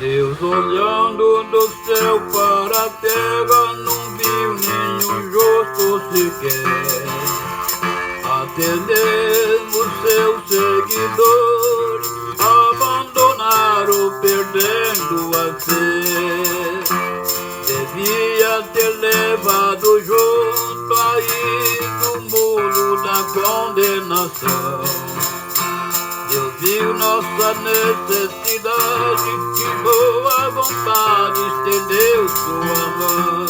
Deus olhando do céu para a terra não viu nenhum justo sequer. Até mesmo seus seguidores abandonaram perdendo a fé. Devia ter levado junto a isso o muro da condenação. Deus viu nossa necessidade, de boa vontade estendeu sua mão.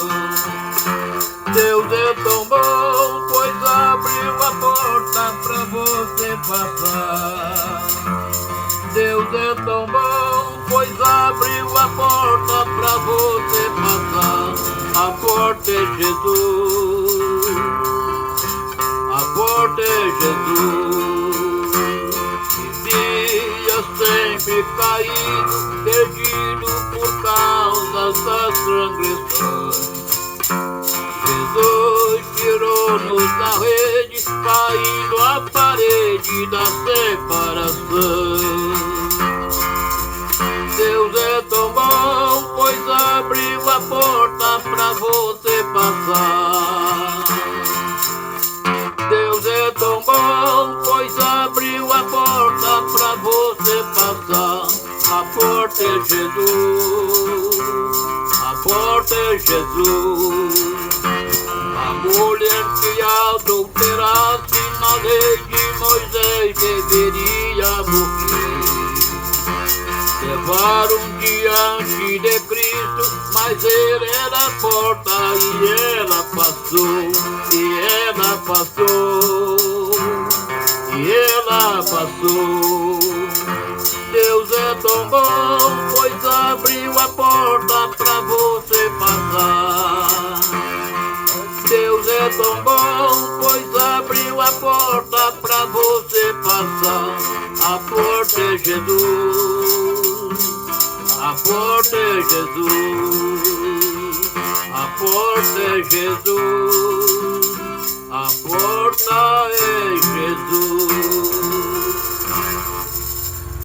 Deus é tão bom, pois abriu a porta pra você passar. Deus é tão bom, pois abriu a porta pra você passar. A porta é Jesus, a porta é Jesus. Sempre caído, perdido por causa das transgressões. Jesus tirou-nos da rede, caindo a parede da separação. Deus é tão bom, pois abriu a porta pra você passar. Deus é tão bom, pois abriu a porta pra você passar. A porta é Jesus, a porta é Jesus. A mulher que adulterasse na lei de Moisés deveria morrer. Levaram diante de Cristo, mas ele era a porta e ela passou, e ela passou, e ela passou. Deus é tão bom, pois abriu a porta pra você passar. Deus é tão bom, pois abriu a porta pra você passar. A porta é Jesus, a porta é Jesus, a porta é Jesus.